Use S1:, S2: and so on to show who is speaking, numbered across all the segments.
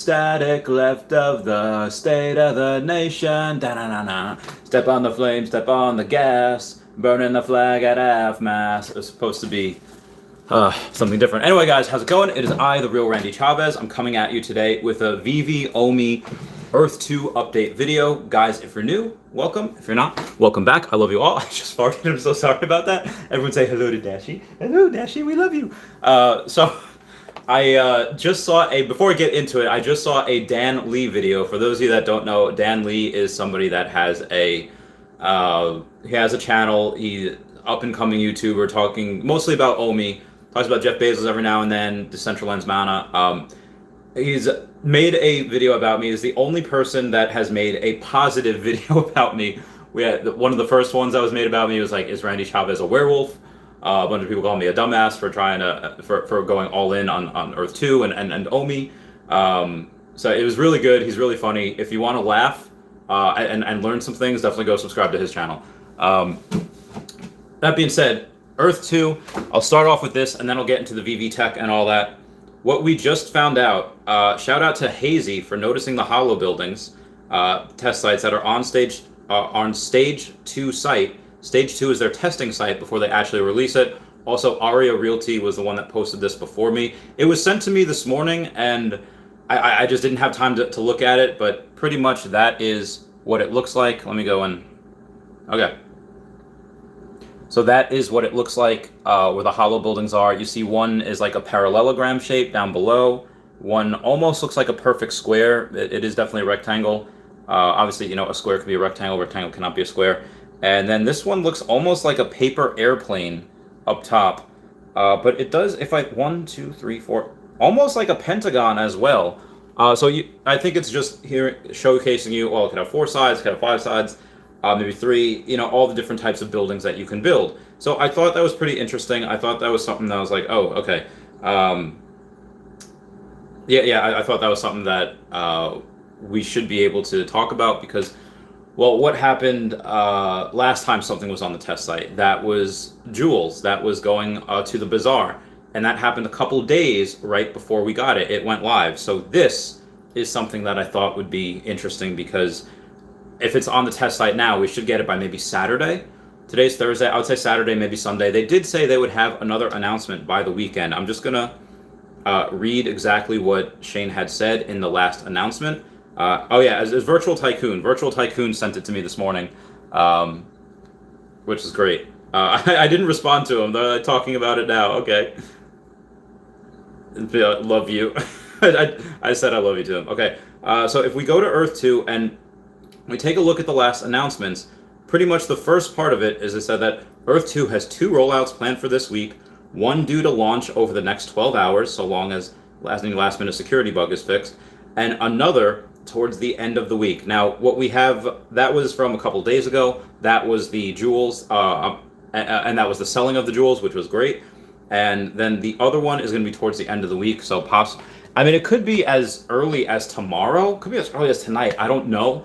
S1: Static left of the state of the nation. Da-na-na-na. Step on the flame, step on the gas. Burning the flag at half-mast. It's supposed to be something different. Anyway, guys, how's it going? It is I, the real Randy Chavez. I'm coming at you today with a Veve Omi Earth 2 update video. Guys, if you're new, welcome. If you're not, welcome back. I love you all. I just farted. I'm so sorry about that. Everyone say hello to Dashi. Hello, Dashi. We love you. I just saw before I get into it, I just saw a Dan Lee video. For those of you that don't know, Dan Lee is somebody that has he has a channel. He's up-and-coming YouTuber talking mostly about Omi. Talks about Jeff Bezos every now and then, Decentraland's Mana. He's made a video about me. He's the only person that has made a positive video about me. We had one of the first ones that was made about me was like, is Randy Chavez a werewolf? A bunch of people call me a dumbass for trying to for going all in on Earth 2 and Omi. So it was really good. He's really funny. If you want to laugh and learn some things, definitely go subscribe to his channel. That being said, Earth 2, I'll start off with this and then I'll get into the Veve tech and all that. What we just found out, shout out to Hazy for noticing the hollow buildings, test sites that are on stage 2 site. Stage 2 is their testing site before they actually release it. Also, Aria Realty was the one that posted this before me. It was sent to me this morning, and I just didn't have time to look at it, but pretty much that is what it looks like. Let me go in. Okay. So that is what it looks like where the hollow buildings are. You see one is like a parallelogram shape down below. One almost looks like a perfect square. It is definitely a rectangle. Obviously, you know, a square could be a rectangle. Rectangle cannot be a square. And then this one looks almost like a paper airplane up top. But it does, if I, 1, 2, 3, 4, almost like a pentagon as well. I think it's just here showcasing you, well, it could have 4 sides, it could have 5 sides, maybe 3, you know, all the different types of buildings that you can build. So I thought that was pretty interesting. I thought that was something that was like, oh, okay. I thought that was something that we should be able to talk about because, well, what happened last time something was on the test site? That was Jules. That was going to the bazaar. And that happened a couple days right before we got it. It went live. So this is something that I thought would be interesting because if it's on the test site now, we should get it by maybe Saturday. Today's Thursday. I would say Saturday, maybe Sunday. They did say they would have another announcement by the weekend. I'm just going to read exactly what Shane had said in the last announcement. As Virtual Tycoon. Virtual Tycoon sent it to me this morning, which is great. I didn't respond to him. They're talking about it now. Okay. Love you. I said I love you to him. Okay. So if we go to Earth 2 and we take a look at the last announcements, pretty much the first part of it is it said that Earth 2 has 2 rollouts planned for this week, one due to launch over the next 12 hours, so long as any last-minute security bug is fixed, and another towards the end of the week. Now, what we have, that was from a couple days ago. That was the jewels, and that was the selling of the jewels, which was great. And then the other one is going to be towards the end of the week. So I mean, it could be as early as tomorrow. Could be as early as tonight. I don't know.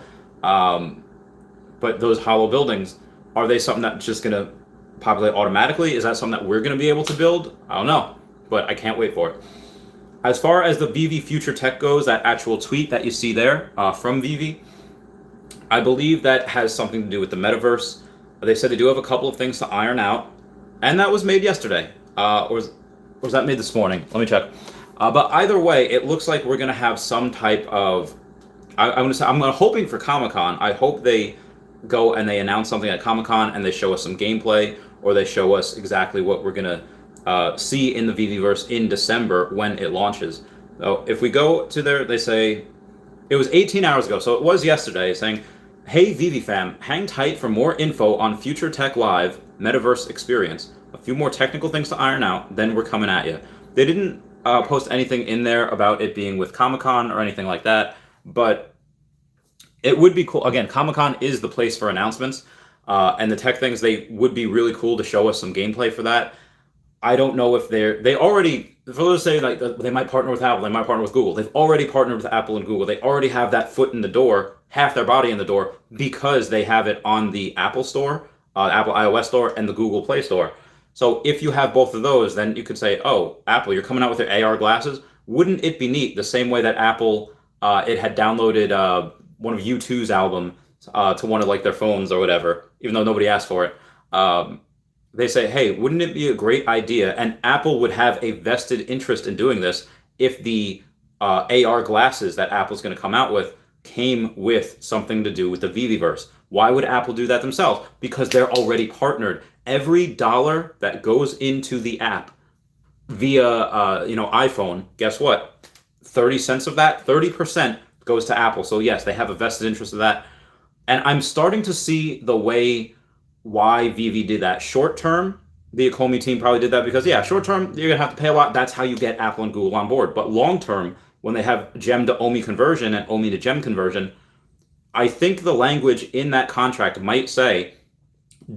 S1: But those hollow buildings, are they something that's just going to populate automatically? Is that something that we're going to be able to build? I don't know, but I can't wait for it. As far as the Veve future tech goes, that actual tweet that you see there from Veve, I believe that has something to do with the metaverse. They said they do have a couple of things to iron out, and that was made yesterday. Or was that made this morning? Let me check. But either way, it looks like we're going to have some type of... I'm hoping for Comic-Con. I hope they go and they announce something at Comic-Con and they show us some gameplay, or they show us exactly what we're going to see in the Veveverse in December when it launches. So if we go to there, they say it was 18 hours ago, so it was yesterday, saying, "Hey Veve fam, hang tight for more info on Future Tech Live Metaverse Experience. A few more technical things to iron out, then we're coming at you." They didn't post anything in there about it being with Comic-Con or anything like that, but it would be cool. Again, Comic-Con is the place for announcements, and the tech things, they would be really cool to show us some gameplay for that. I don't know if they already, for those say like they might partner with Apple, they might partner with Google. They've already partnered with Apple and Google. They already have that foot in the door, half their body in the door, because they have it on the Apple Store, Apple iOS Store, and the Google Play Store. So if you have both of those, then you could say, oh, Apple, you're coming out with your AR glasses. Wouldn't it be neat, the same way that Apple it had downloaded one of U2's album to one of like their phones or whatever, even though nobody asked for it. They say, hey, wouldn't it be a great idea? And Apple would have a vested interest in doing this if the AR glasses that Apple's going to come out with came with something to do with the Viviverse. Why would Apple do that themselves? Because they're already partnered. Every dollar that goes into the app via iPhone, guess what? 30 cents of that, 30% goes to Apple. So yes, they have a vested interest of that. And I'm starting to see the way why Veve did that. Short term, the Ecomi team probably did that because, yeah, short term, you're going to have to pay a lot. That's how you get Apple and Google on board. But long term, when they have gem to Omi conversion and Omi to gem conversion, I think the language in that contract might say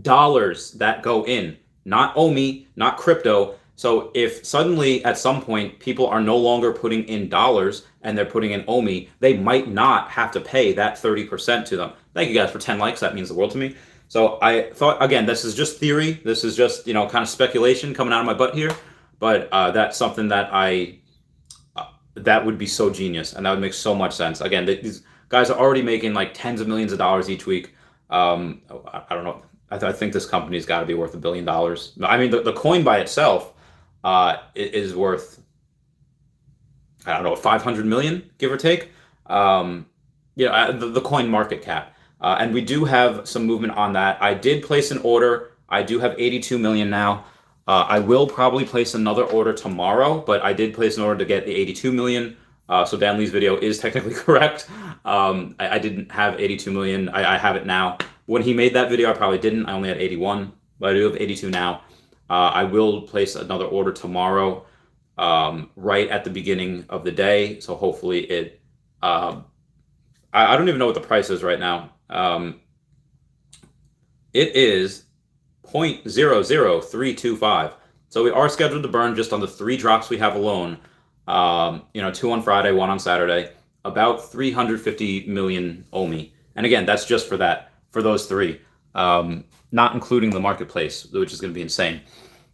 S1: dollars that go in, not Omi, not crypto. So if suddenly at some point people are no longer putting in dollars and they're putting in Omi, they might not have to pay that 30% to them. Thank you guys for 10 likes. That means the world to me. So I thought, again, this is just theory. This is just, kind of speculation coming out of my butt here. But that's something that that would be so genius. And that would make so much sense. Again, these guys are already making like tens of millions of dollars each week. I don't know. I think this company's got to be worth $1 billion. I mean, the coin by itself is worth, I don't know, 500 million, give or take. The coin market cap. And we do have some movement on that. I did place an order. I do have 82 million now. I will probably place another order tomorrow, but I did place an order to get the 82 million. So Dan Lee's video is technically correct. I didn't have 82 million. I have it now. When he made that video, I probably didn't. I only had 81, but I do have 82 now. I will place another order tomorrow, right at the beginning of the day. So hopefully it, I don't even know what the price is right now. It is 0.00325. So we are scheduled to burn just on the 3 drops we have alone. 2 on Friday, 1 on Saturday, about 350 million Omi. And again, that's just for those 3, not including the marketplace, which is going to be insane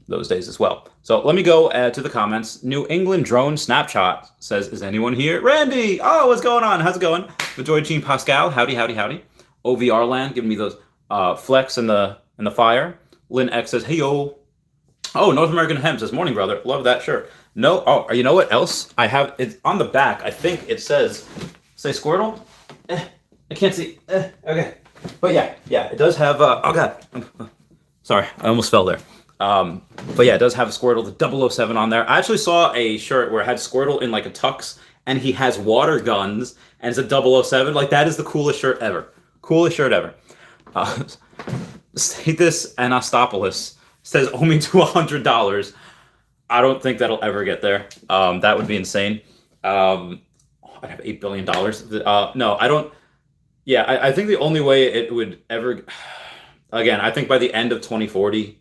S1: those days as well. So let me go to the comments. New England Drone Snapshot says, is anyone here? Randy! Oh, what's going on? How's it going? Enjoy Jean Pascal. Howdy, howdy, howdy. OVR Land giving me those flex in the fire. Lynn X says, hey, yo. Oh, North American Hem says, morning, brother. Love that shirt. No, oh, you know what else? I have, it's on the back. I think it says, say Squirtle? I can't see. Okay. But yeah, it does have, oh God. Sorry, I almost fell there. But yeah, it does have a Squirtle, the 007 on there. I actually saw a shirt where it had Squirtle in like a tux, and he has water guns, and it's a 007. Like, that is the coolest shirt ever. Coolest shirt ever. Stathis Anastopoulos says, owe me to $100. I don't think that'll ever get there. That would be insane. I'd have $8 billion. No, I don't. Yeah, I think the only way it would ever, again, I think by the end of 2040,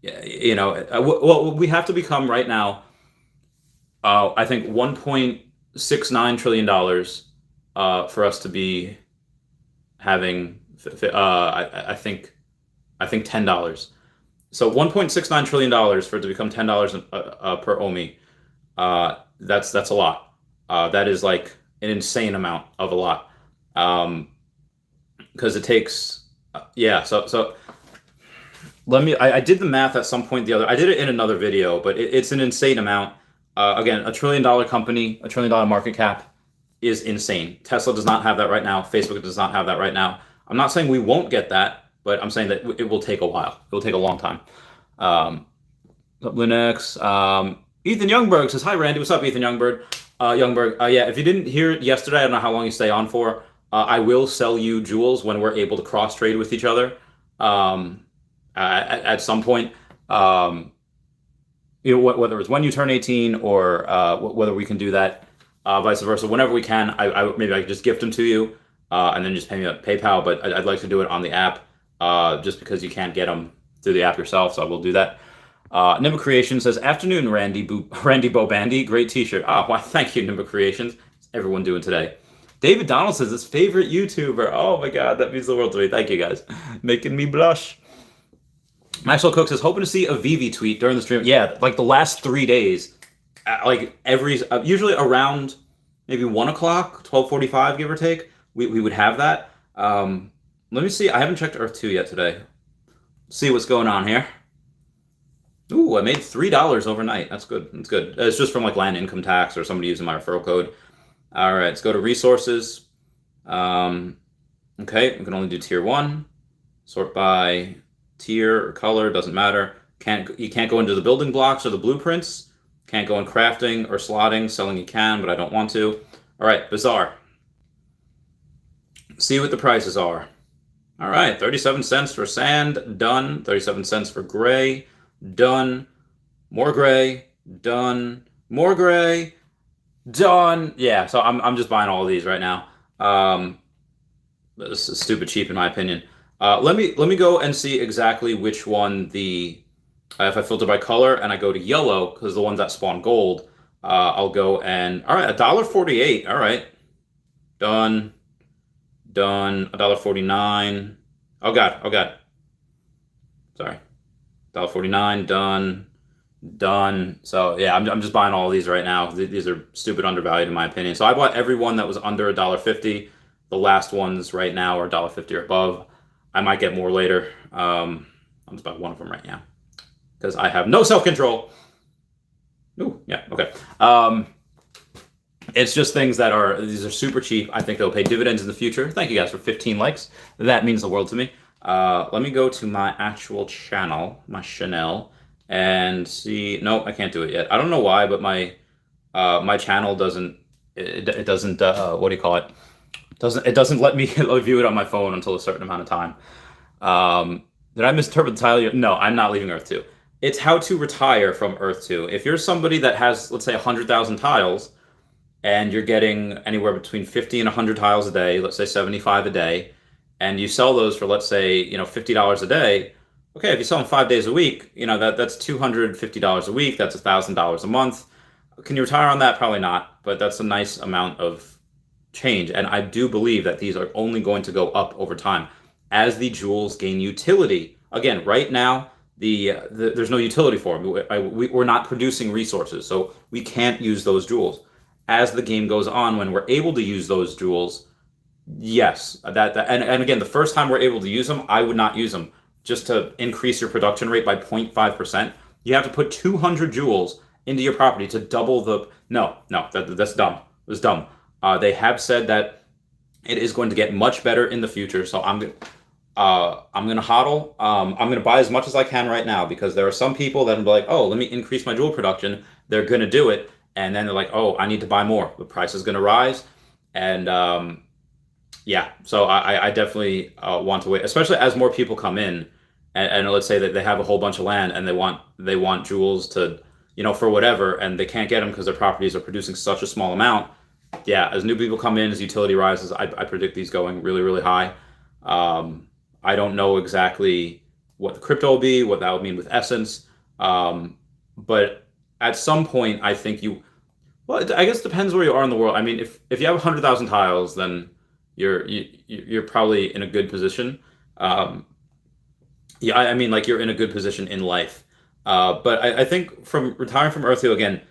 S1: well, we have to become right now, I think $1.69 trillion for us to be having, I think $10. So $1.69 trillion for it to become $10 per Omi. That's a lot. That is like an insane amount of a lot. Because it takes, so let me, I did the math at some point I did it in another video, but it's an insane amount. Again, $1 trillion company, $1 trillion market cap is insane. Tesla does not have that right now. Facebook does not have that right now. I'm not saying we won't get that, but I'm saying that it will take a while. It will take a long time. Linux, Ethan Youngberg says, hi, Randy. What's up, Ethan Youngberg? Yeah, if you didn't hear it yesterday, I don't know how long you stay on for. I will sell you jewels when we're able to cross trade with each other at some point. Whether it's when you turn 18 or whether we can do that, vice versa. Whenever we can, maybe I can just gift them to you and then just pay me at PayPal. But I'd like to do it on the app just because you can't get them through the app yourself. So I will do that. Nimba Creation says, afternoon, Randy Bobandy. Great t-shirt. Well, thank you, Nimba Creations. What's everyone doing today? David Donald says, his favorite YouTuber. Oh my God, that means the world to me. Thank you guys. Making me blush. Maxwell Cook says, hoping to see a Veve tweet during the stream. Yeah, like the last 3 days, like usually around maybe 1 o'clock, 12:45, give or take, we would have that. Let me see. I haven't checked Earth 2 yet today. See what's going on here. Ooh, I made $3 overnight. That's good. That's good. It's just from like land income tax or somebody using my referral code. All right, let's go to resources. Okay, we can only do tier 1. Sort by tier or color, doesn't matter. You can't go into the building blocks or the blueprints. Can't go in crafting or slotting. Selling you can, but I don't want to. All right, bazaar. See what the prices are. All right, 37 cents for sand, done. 37 cents for gray, done. More gray, done. More gray, done. Yeah, so I'm just buying all of these right now. This is stupid cheap in my opinion. Let me go and see exactly which one if I filter by color and I go to yellow because the ones that spawn gold, I'll go and all right, $1.48. All right, done. Done. $1.49. Oh God. Sorry. $1.49. Done. Done. So yeah, I'm just buying all of these right now. These are stupid undervalued in my opinion. So I bought every one that was under $1.50. The last ones right now are $1.50 or above. I might get more later. I'm just buying one of them right now because I have no self-control. Ooh, yeah, okay. It's just things these are super cheap. I think they'll pay dividends in the future. Thank you guys for 15 likes. That means the world to me. Let me go to my actual channel, my Chanel, and see. Nope, I can't do it yet. I don't know why, but my channel doesn't. It doesn't. What do you call it? It doesn't let me view it on my phone until a certain amount of time. Did I misinterpret the title? No, I'm not leaving Earth 2. It's how to retire from Earth 2. If you're somebody that has, let's say, 100,000 tiles, and you're getting anywhere between 50 and 100 tiles a day, let's say 75 a day, and you sell those for, let's say, $50 a day. Okay, if you sell them 5 days a week, that's $250 a week. That's $1,000 a month. Can you retire on that? Probably not, but that's a nice amount of change. And I do believe that these are only going to go up over time as the jewels gain utility. Again, right now, there's no utility for them. We're not producing resources, so we can't use those jewels. As the game goes on, when we're able to use those jewels, yes, and again, the first time we're able to use them, I would not use them. Just to increase your production rate by 0.5%, you have to put 200 jewels into your property to double the. No, that's dumb. It was dumb. They have said that it is going to get much better in the future, so I'm gonna hodl. I'm gonna buy as much as I can right now because there are some people that will be like, oh, let me increase my jewel production. They're gonna do it. And then they're like, oh, I need to buy more. The price is going to rise. And yeah, so I definitely want to wait, especially as more people come in. And let's say that they have a whole bunch of land and they want jewels to, for whatever, and they can't get them because their properties are producing such a small amount. Yeah, as new people come in, as utility rises, I predict these going really, really high. I don't know exactly what the crypto will be, what that would mean with Essence. But at some point, I think I guess it depends where you are in the world. I mean, if you have 100,000 tiles, then you're probably in a good position. Yeah, I mean, like you're in a good position in life. But I think from retiring from Earth 2, again,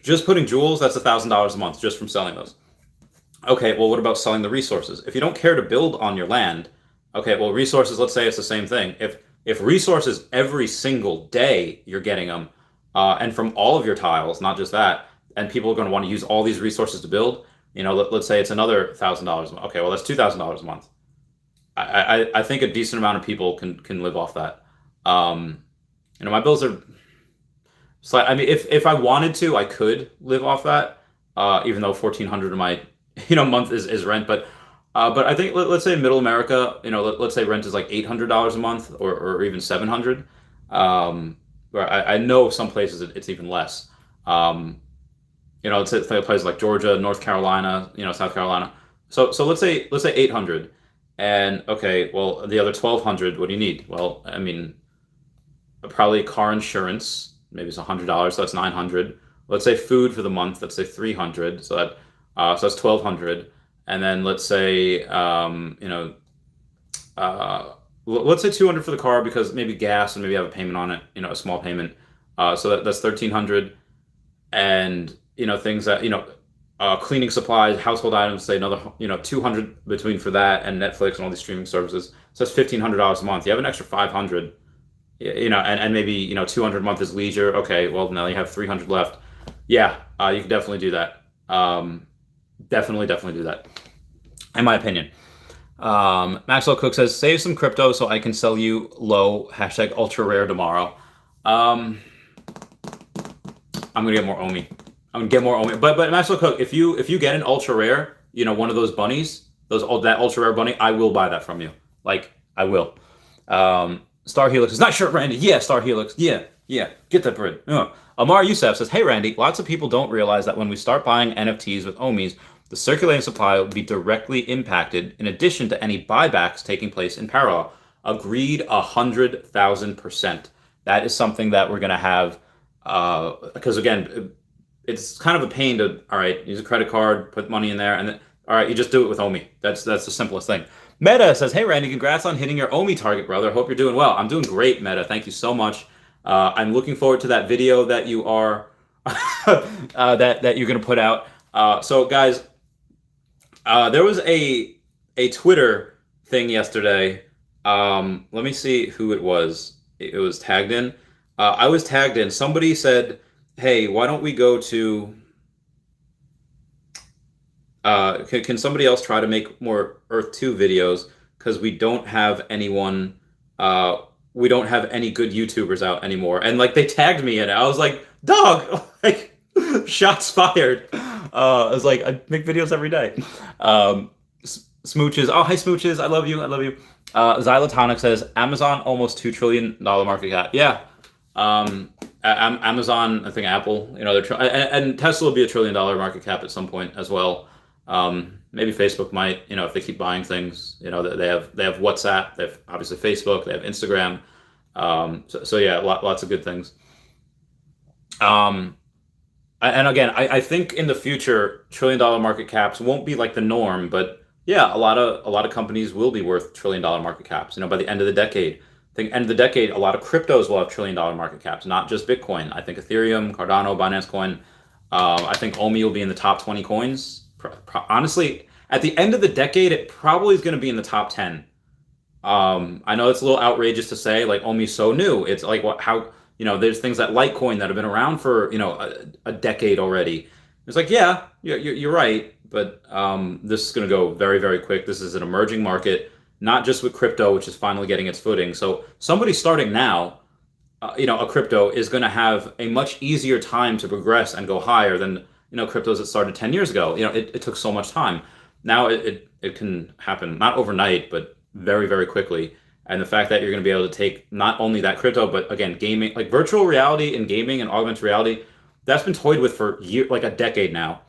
S1: just putting jewels, that's $1,000 a month just from selling those. Okay, well, what about selling the resources? If you don't care to build on your land, okay, well, resources, let's say it's the same thing. If resources every single day you're getting them, and from all of your tiles, not just that, and people are going to want to use all these resources to build, let's say it's another $1,000 a month. Okay, well, that's $2,000 a month. I think a decent amount of people can live off that. My bills are slight. I mean, if I wanted to, I could live off that, even though $1,400 of my month is rent. But I think let's say in Middle America, let's say rent is like $800 a month or even $700. Where I know some places it's even less. It's places like Georgia, North Carolina, South Carolina. So let's say 800, and okay, well the other 1,200, what do you need? Well, I mean, probably car insurance, maybe it's $100, so that's 900. Let's say food for the month, let's say 300, so that's 1,200, and then let's say let's say 200 for the car because maybe gas and maybe have a payment on it, a small payment. So that's 1,300, and things that cleaning supplies, household items, say another 200 between for that and Netflix and all these streaming services. So that's $1,500 a month. You have an extra 500, and maybe 200 a month is leisure. Okay, well now you have 300 left. Yeah, you can definitely do that. Definitely do that, in my opinion. Maxwell Cook says, save some crypto so I can sell you low, hashtag ultra rare tomorrow. I'm gonna get more Omi. I'm gonna get more Omi. But Maxwell Cook, if you get an ultra rare, one of those bunnies, that ultra rare bunny, I will buy that from you. Like, I will. Star Helix is not sure, Randy. Yeah, Star Helix. Yeah. Get that bread. Amar Youssef says, hey Randy, lots of people don't realize that when we start buying NFTs with Omis, the circulating supply will be directly impacted in addition to any buybacks taking place in parallel. Agreed 100,000%. That is something that we're going to have, because again, it's kind of a pain to, all right, use a credit card, put money in there, and then, all right, you just do it with Omi. That's the simplest thing. Meta says, hey Randy, congrats on hitting your Omi target, brother. Hope you're doing well. I'm doing great, Meta. Thank you so much. I'm looking forward to that video that you are, that you're going to put out. So guys, there was a Twitter thing yesterday. Let me see who it was. It was tagged in. I was tagged in. Somebody said, hey, why don't we go to... can somebody else try to make more Earth 2 videos? Because we don't have anyone... we don't have any good YouTubers out anymore. And like they tagged me in it. I was like, dog! Like, shots fired. I was like, I make videos every day. Smooches. Oh, hi, Smooches. I love you. Xylotonic says, Amazon almost $2 trillion market cap. Yeah. Amazon, I think Apple, they're and Tesla will be $1 trillion market cap at some point as well. Maybe Facebook might, if they keep buying things. They have WhatsApp. They have obviously Facebook. They have Instagram. So yeah, lots of good things. And again, I think in the future, $1 trillion market caps won't be like the norm, but yeah, a lot of companies will be worth $1 trillion market caps. By the end of the decade. I think end of the decade, a lot of cryptos will have $1 trillion market caps, not just Bitcoin. I think Ethereum, Cardano, Binance Coin. I think Omi will be in the top 20 coins. Honestly, at the end of the decade, it probably is going to be in the top 10. I know it's a little outrageous to say, like, Omi's so new. It's like, how there's things that Litecoin that have been around for a decade already. It's like, yeah, you're right, but this is going to go very, very quick. This is an emerging market, not just with crypto, which is finally getting its footing. So somebody starting now, a crypto is going to have a much easier time to progress and go higher than cryptos that started 10 years ago. It took so much time. Now it can happen not overnight, but very, very quickly. And the fact that you're going to be able to take not only that crypto, but again, gaming, like virtual reality and gaming and augmented reality, that's been toyed with for like a decade now.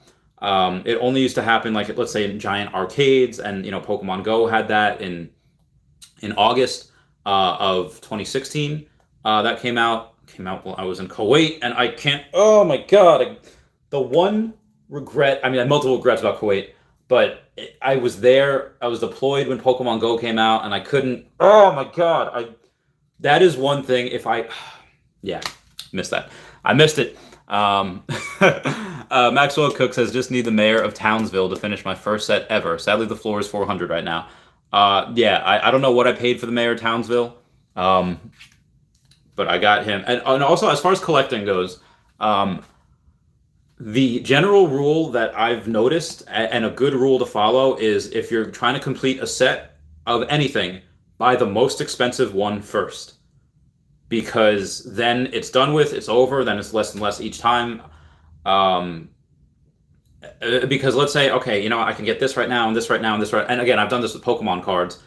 S1: It only used to happen, like, let's say, in giant arcades, and Pokemon Go had that in August of 2016. That came out while I was in Kuwait, and I can't. Oh my God! The one regret. I mean, I have multiple regrets about Kuwait, but I was there. I was deployed when Pokemon Go came out, and I couldn't. Oh my God! That is one thing. Yeah, missed that. I missed it. Maxwell Cook says, just need the mayor of Townsville to finish my first set ever. Sadly, the floor is 400 right now. Yeah, I don't know what I paid for the mayor of Townsville, but I got him. And also, as far as collecting goes, the general rule that I've noticed, and a good rule to follow, is if you're trying to complete a set of anything, buy the most expensive one first. Because then it's done with, it's over, then it's less and less each time. Because let's say, okay, I can get this right now, and this right now, and this right. And again, I've done this with Pokemon cards.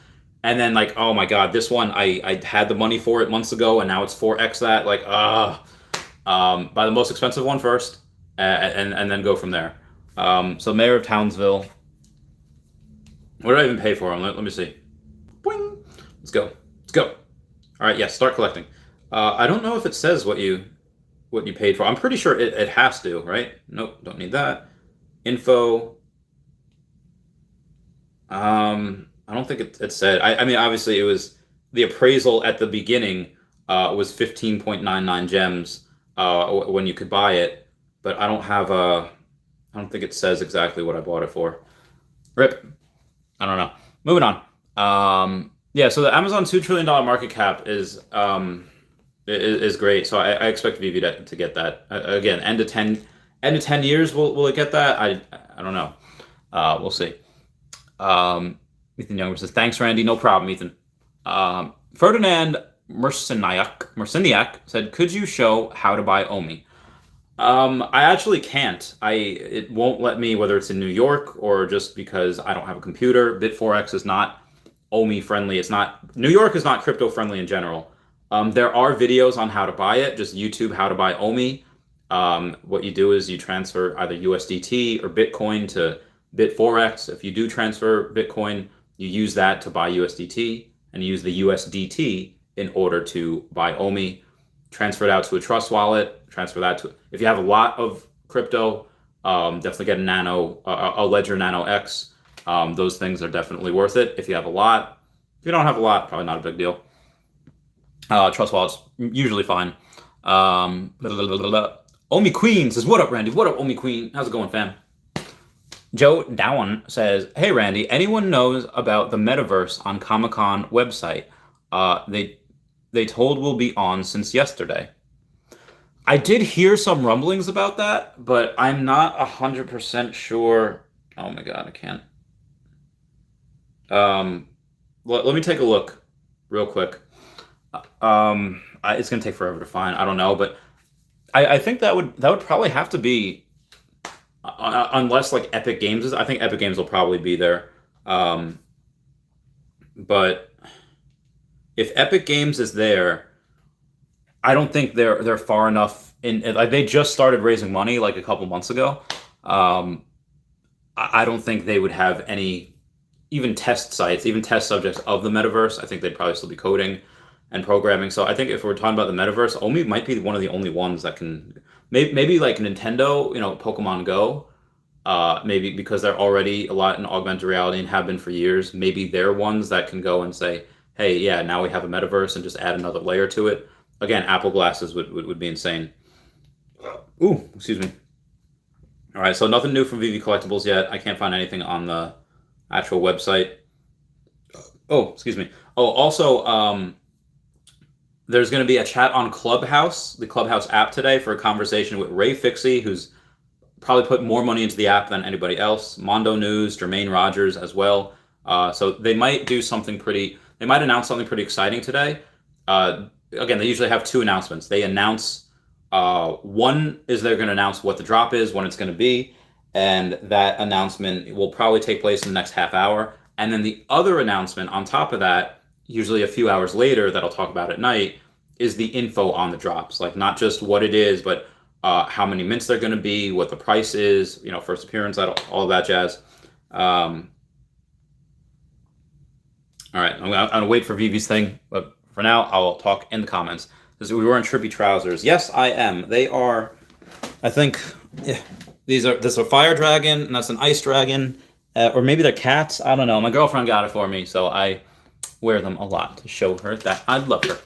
S1: And then, like, oh my God, this one, I had the money for it months ago, and now it's 4x that. Like, buy the most expensive one first, and then go from there. So Mayor of Townsville. What did I even pay for him? Let me see. Boing. Let's go. All right, yes, start collecting. I don't know if it says what you paid for. I'm pretty sure it has to, right? Nope, don't need that. Info. I don't think it said. I mean, obviously, it was the appraisal at the beginning was 15.99 gems when you could buy it, but I don't have I don't think it says exactly what I bought it for. Rip. I don't know. Moving on. Yeah, so the Amazon $2 trillion market cap is great. So I expect Veve to get that again. End of 10 years, will it get that? I don't know. We'll see. Ethan Younger says, thanks, Randy. No problem, Ethan. Ferdinand Merciniak said, could you show how to buy OMI? I actually can't. It won't let me, whether it's in New York or just because I don't have a computer. Bit4x is not OMI friendly. It's not, New York is not crypto friendly in general. There are videos on how to buy it. Just YouTube how to buy OMI. What you do is you transfer either USDT or Bitcoin to Bit4x. If you do transfer Bitcoin, you use that to buy USDT, and you use the USDT in order to buy OMI. Transfer it out to a trust wallet. Transfer that to, if you have a lot of crypto, definitely get a Ledger Nano X. Those things are definitely worth it if you have a lot. If you don't have a lot, probably not a big deal. Trust wallets usually fine. Omi Queen says, what up, Randy? What up, Omi Queen? How's it going, fam? Joe Dowan says, hey, Randy, anyone knows about the metaverse on Comic-Con website? They told will be on since yesterday. I did hear some rumblings about that, but I'm not 100% sure. Oh my God, I can't. Let me take a look real quick. It's gonna take forever to find. I don't know, but I think that would probably have to be, unless like Epic Games is. I think Epic Games will probably be there. But if Epic Games is there, I don't think they're far enough in. Like, they just started raising money like a couple months ago. I don't think they would have any even test sites, even test subjects of the metaverse. I think they'd probably still be coding and programming. So I think if we're talking about the metaverse, OMI might be one of the only ones that can, maybe like Nintendo, Pokemon Go, maybe because they're already a lot in augmented reality and have been for years. Maybe they're ones that can go and say, hey, yeah, now we have a metaverse, and just add another layer to it. Again, Apple glasses would be insane. Ooh, excuse me. All right, so nothing new from Veve Collectibles yet. I can't find anything on the actual website. Oh, excuse me. Oh, also, there's going to be a chat on Clubhouse, the Clubhouse app today, for a conversation with Ray Fixie, who's probably put more money into the app than anybody else. Mondo News, Jermaine Rogers as well. So they might do something they might announce something pretty exciting today. Again, they usually have two announcements. They announce, one is they're going to announce what the drop is, when it's going to be, and that announcement will probably take place in the next half hour. And then the other announcement on top of that, usually a few hours later, that I'll talk about at night, is the info on the drops. Like, not just what it is, but how many mints they're going to be, what the price is, first appearance, all of that jazz. All right, I'm gonna wait for Veve's thing, but for now, I'll talk in the comments. We were in trippy trousers. Yes, I am. They are, I think, yeah, this is a fire dragon, and that's an ice dragon, or maybe they're cats. I don't know. My girlfriend got it for me, so I wear them a lot to show her that I love her.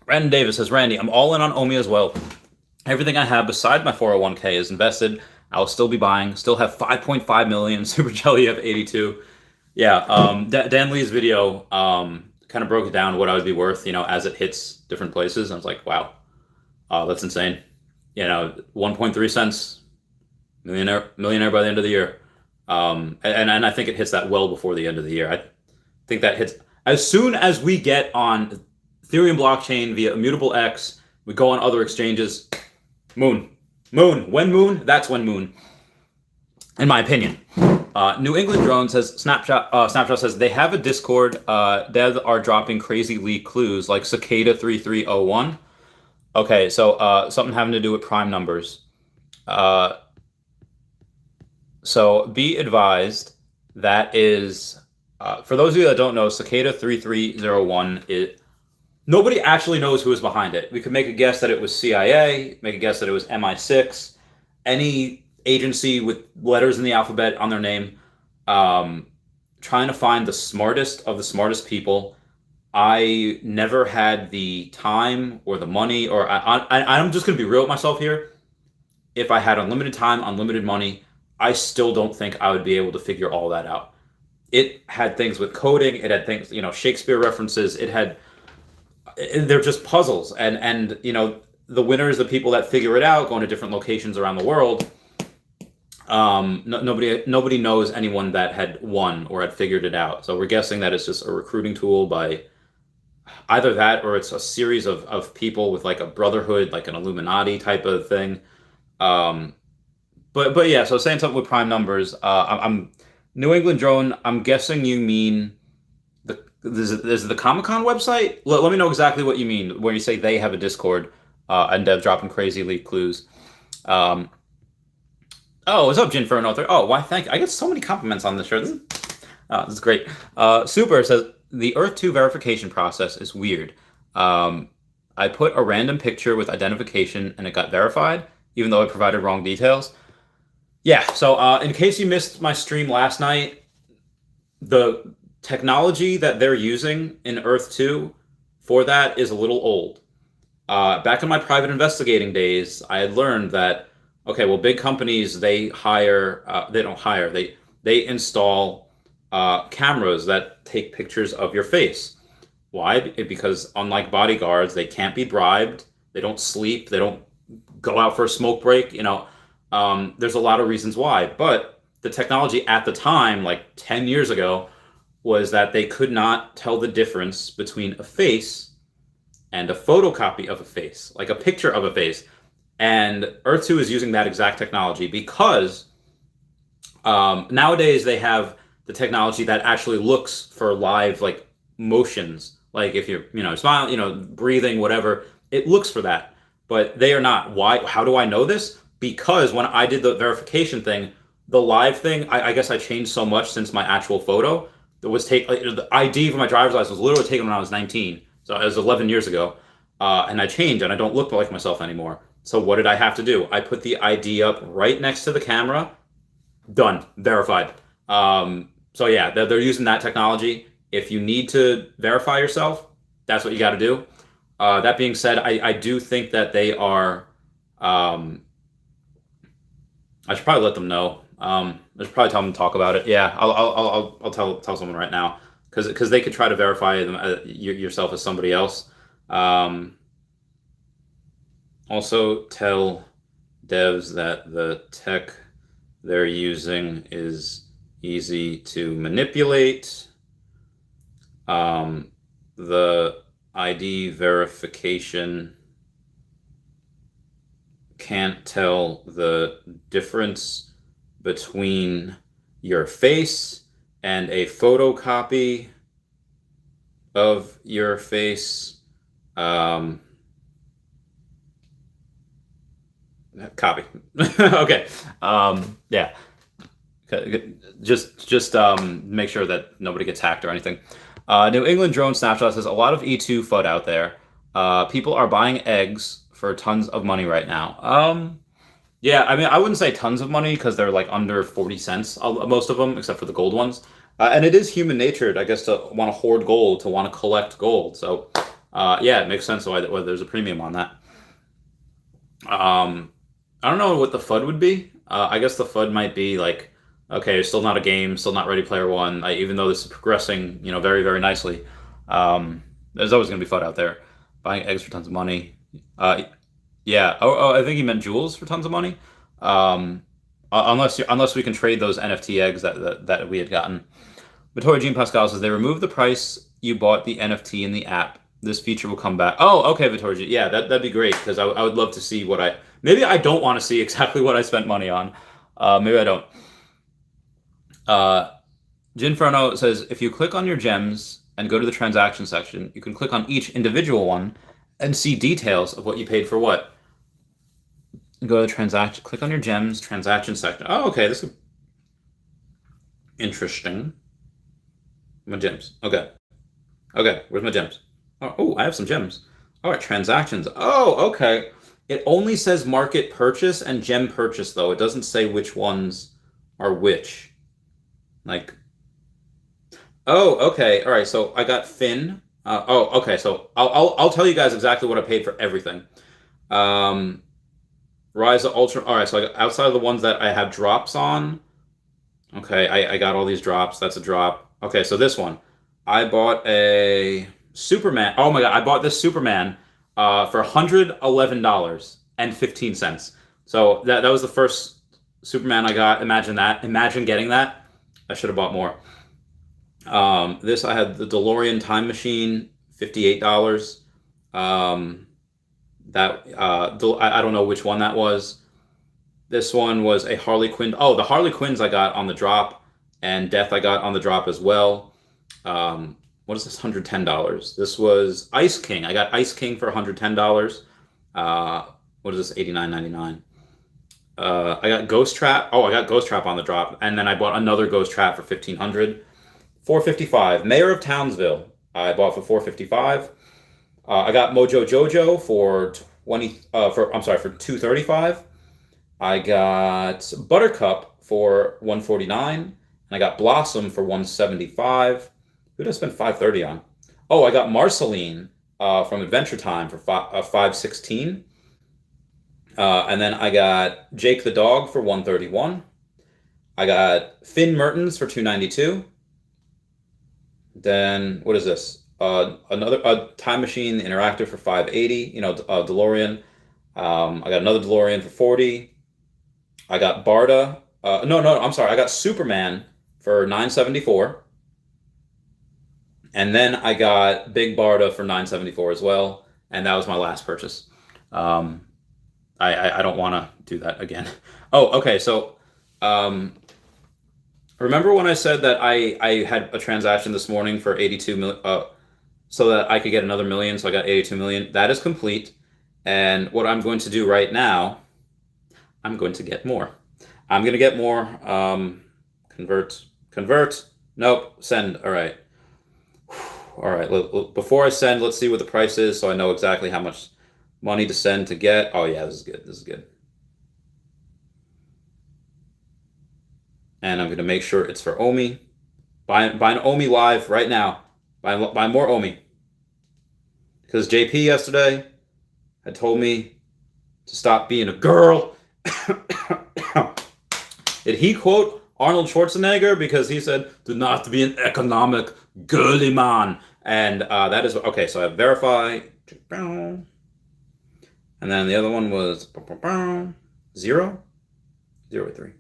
S1: Brandon Davis says, Randy, I'm all in on OMI as well. Everything I have beside my 401k is invested. I'll still be buying. Still have 5.5 million. Super Jelly of 82. Yeah, Dan Lee's video kind of broke it down what I would be worth, as it hits different places. I was like, wow, that's insane. 1.3 cents, millionaire by the end of the year. And I think it hits that well before the end of the year. I think that hits as soon as we get on Ethereum blockchain via Immutable X. We go on other exchanges. Moon. When moon, that's when moon. In my opinion. New England Drone says, Snapshot says, they have a Discord. They are dropping crazy leak clues like Cicada 3301. Okay, so something having to do with prime numbers. So be advised, that is, for those of you that don't know, Cicada 3301 nobody actually knows who is behind it. We could make a guess that it was CIA, make a guess that it was MI6, any agency with letters in the alphabet on their name, trying to find the smartest of the smartest people. I never had the time or the money, or I'm just going to be real with myself here. if I had unlimited time, unlimited money, I still don't think I would be able to figure all that out. It had things with coding, it had things, Shakespeare references, they're just puzzles. And the winners, the people that figure it out, going to different locations around the world. Nobody knows anyone that had won or had figured it out. So we're guessing that it's just a recruiting tool by either that, or it's a series of people with like a brotherhood, like an Illuminati type of thing. Um, but yeah, so saying something with prime numbers, I'm New England Drone. I'm guessing you mean there's the Comic Con website. Let me know exactly what you mean when you say they have a Discord, and Dev's dropping crazy leak clues. Um, oh, what's up, Jinferno? Oh, why? Thank you. I get so many compliments on this shirt. This is great. Super says the Earth 2 verification process is weird. I put a random picture with identification and it got verified, even though I provided wrong details. Yeah, so in case you missed my stream last night, the technology that they're using in Earth 2 for that is a little old. Back in my private investigating days, I had learned that, okay, well, big companies, they don't hire, they install cameras that take pictures of your face. Why? Because unlike bodyguards, they can't be bribed, they don't sleep, they don't go out for a smoke break, there's a lot of reasons why. But the technology at the time, like 10 years ago, was that they could not tell the difference between a face and a photocopy of a face, like a picture of a face. And Earth 2 is using that exact technology because nowadays they have the technology that actually looks for live like motions, like if you're smiling, breathing, whatever, it looks for that. But they are not. Why? How do I know this? Because when I did the verification thing, the live thing, I guess I changed so much since my actual photo. That was the ID for my driver's license was literally taken when I was 19, so it was 11 years ago, and I changed and I don't look like myself anymore. So what did I have to do? I put the ID up right next to the camera. Done. Verified. So yeah, they're using that technology. If you need to verify yourself, that's what you got to do. That being said, I do think that they are. I should probably let them know. I should probably tell them to talk about it. Yeah, I'll tell someone right now because they could try to verify them yourself as somebody else. Also tell devs that the tech they're using is easy to manipulate. The ID verification can't tell the difference between your face and a photocopy of your face. Copy. Okay. Yeah. Just make sure that nobody gets hacked or anything. New England Drone Snapshot says a lot of E2 FUD out there. People are buying eggs for tons of money right now. Yeah, I mean, I wouldn't say tons of money because they're like under 40 cents, most of them, except for the gold ones. And it is human natured, I guess, to want to hoard gold, to want to collect gold. So, yeah, it makes sense why there's a premium on that. I don't know what the FUD would be. I guess the FUD might be like, okay, it's still not a game, still not Ready Player One, even though this is progressing, very, very nicely. There's always going to be FUD out there. Buying eggs for tons of money. Yeah. Oh, I think he meant jewels for tons of money. Unless we can trade those NFT eggs that we had gotten. Vittorio Jean Pascal says they removed the price you bought the NFT in the app. This feature will come back. Oh, okay, Vittorio. Yeah, that'd be great because I would love to see maybe I don't want to see exactly what I spent money on. Maybe I don't. Jinferno says if you click on your gems and go to the transaction section, you can click on each individual one and see details of what you paid for what. Go to transaction, click on your gems, transaction section. Oh, okay, this is interesting. My gems. Okay, where's my gems? Oh, I have some gems. All right, transactions. Oh, okay. It only says market purchase and gem purchase, though. It doesn't say which ones are which. Like, oh, okay. All right, so I got Finn. Okay. So I'll tell you guys exactly what I paid for everything. Rise of Ultra. All right, so outside of the ones that I have drops on, okay, I got all these drops. That's a drop. Okay, so this one, I bought a Superman. Oh my God, I bought this Superman for $111.15. So that was the first Superman I got. Imagine that. Imagine getting that. I should have bought more. This I had the DeLorean Time Machine, $58. Um, I don't know which one that was. This one was a Harley Quinn. Oh, the Harley Quinns I got on the drop, and Death I got on the drop as well. What is this? $110. This was Ice King. I got Ice King for $110. What is this? $89.99. I got Ghost Trap. Oh, I got Ghost Trap on the drop, and then I bought another Ghost Trap for $1,500. $455. Mayor of Townsville. I bought for $455. I got Mojo Jojo for for $235. I got Buttercup for $149, and I got Blossom for $175. Who did I spend $530 on? Oh, I got Marceline from Adventure Time for $516. And then I got Jake the Dog for $131. I got Finn Mertens for $292. Then what is this? Another Time Machine Interactive for $580. DeLorean. I got another DeLorean for $40. I got Barda. No, I'm sorry. I got Superman for $974. And then I got Big Barda for $974 as well. And that was my last purchase. I don't want to do that again. Oh, okay. So, remember when I said that I had a transaction this morning for 82 million, so that I could get another million? So I got 82 million. That is complete. And what I'm going to do right now, I'm going to get more. I'm going to get more. Convert. Nope. Send. All right. All right. Before I send, let's see what the price is so I know exactly how much money to send to get. Oh, yeah, this is good. This is good. And I'm going to make sure it's for Omi. Buy an Omi live right now. Buy more Omi. Because JP yesterday had told me to stop being a girl. Did he quote Arnold Schwarzenegger? Because he said, do not be an economic girly man. And that is, okay, so I have verify. And then the other one was 0? 03.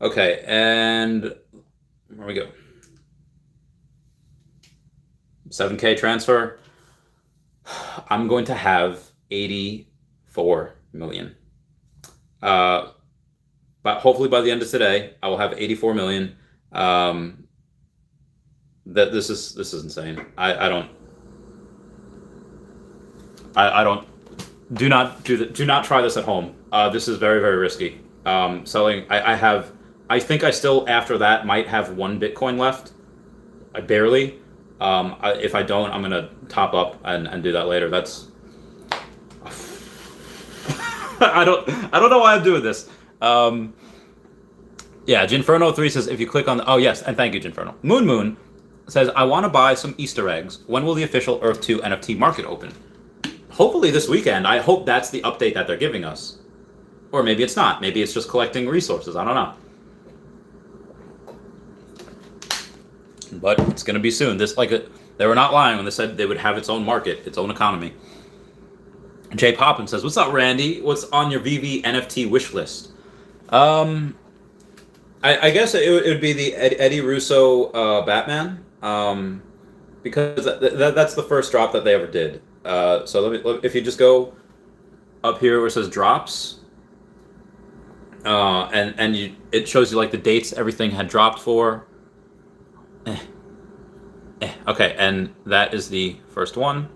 S1: Okay, and where we go? 7K transfer. I'm going to have 84 million. But hopefully by the end of today, I will have 84 million. This is insane. I don't. Do not try this at home. This is very, very risky. Selling. I think I still after that might have 1 Bitcoin left. I barely. If I don't, I'm gonna top up and do that later. That's. I don't know why I'm doing this. Yeah, Ginferno3 says if you click on the, oh yes, and thank you, Ginferno. Moon says, I want to buy some Easter eggs. When will the official Earth 2 NFT market open? Hopefully this weekend. I hope that's the update that they're giving us. Or maybe it's not. Maybe it's just collecting resources. I don't know. But it's going to be soon. They were not lying when they said they would have its own market, its own economy. Jay Poppin says, what's up, Randy? What's on your Veve NFT wish list? I guess it would be the Eddie Russo Batman, because that's the first drop that they ever did. So if you just go up here where it says drops, and it shows you like the dates everything had dropped for. Okay, and that is the first one,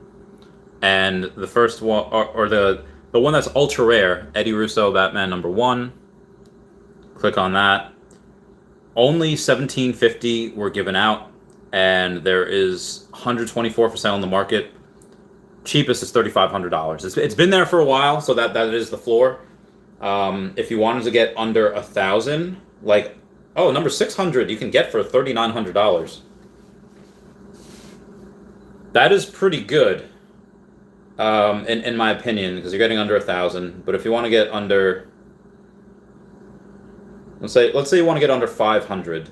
S1: and the first one or the one that's ultra rare, Eddie Russo Batman #1. Click on that. Only 1750 were given out, and there is 124 for sale on the market. Cheapest is $3,500. It's been there for a while, so that is the floor. If you wanted to get under 1,000, like number 600, you can get for $3,900. That is pretty good. in my opinion, because you're getting under 1,000. But if you want to get under, let's say you want to get under 500.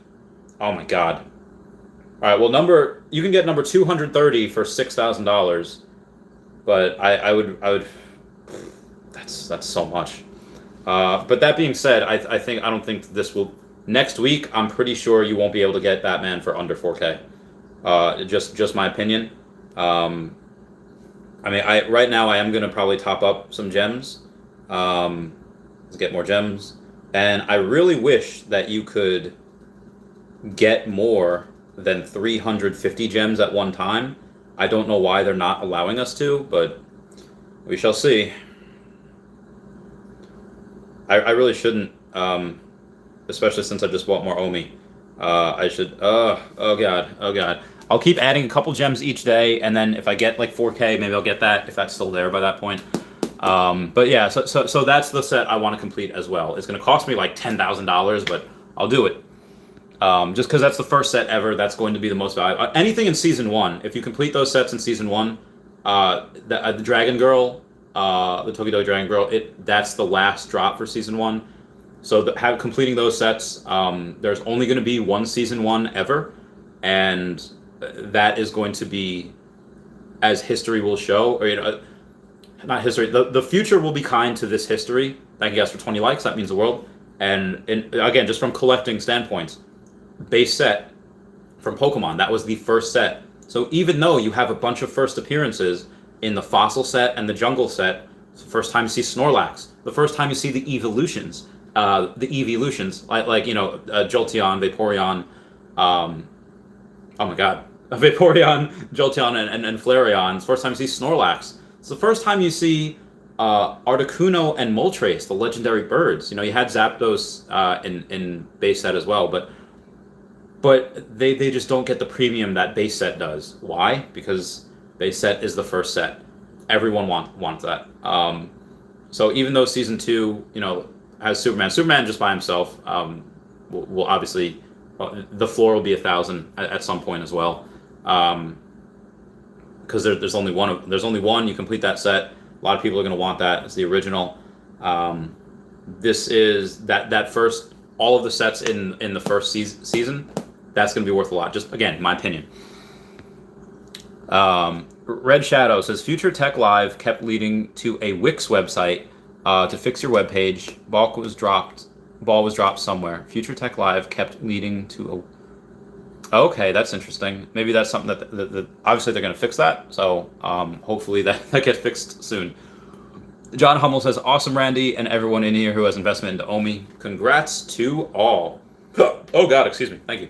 S1: Oh my God. All right. Well, you can get number 230 for $6,000, but I would. That's so much. But that being said, I don't think this will. Next week, I'm pretty sure you won't be able to get Batman for under 4K. Just my opinion. I mean, right now I am gonna probably top up some gems, to get more gems, and I really wish that you could get more than 350 gems at one time. I don't know why they're not allowing us to, but we shall see. I really shouldn't, especially since I just bought more Omi. I should. Oh god. I'll keep adding a couple gems each day, and then if I get like 4K, maybe I'll get that if that's still there by that point. But yeah, so that's the set I want to complete as well. It's going to cost me like $10,000, but I'll do it. Just because that's the first set ever, that's going to be the most valuable. Anything in Season 1, if you complete those sets in Season 1, the Dragon Girl, the Tokido Dragon Girl, that's the last drop for Season 1. So completing those sets, there's only going to be one Season 1 ever, and that is going to be, as history will show, or not history, the future will be kind to this history. Thank you guys for 20 likes, that means the world. And again, just from collecting standpoints, base set from Pokemon, that was the first set. So even though you have a bunch of first appearances in the Fossil set and the Jungle set, it's the first time you see Snorlax, the first time you see the evolutions, like Jolteon, Vaporeon, oh my god, Vaporeon, Jolteon, and Flareon. It's the first time you see Snorlax. It's the first time you see Articuno and Moltres, the legendary birds. You had Zapdos in base set as well, but they just don't get the premium that base set does. Why? Because base set is the first set. Everyone wants that. So even though Season 2, has Superman just by himself, will obviously, the floor will be 1,000 at some point as well. Because there's only one. You complete that set. A lot of people are going to want that. It's the original. This is that first, all of the sets in the first season. That's going to be worth a lot. Just again, my opinion. Red Shadow says Future Tech Live kept leading to a Wix website to fix your webpage. Ball was dropped somewhere. Future Tech Live kept leading to a. Okay, that's interesting. Maybe that's something that obviously they're going to fix that. So hopefully that gets fixed soon. John Hummel says, awesome, Randy, and everyone in here who has investment into Omi. Congrats to all. Oh, God, excuse me. Thank you.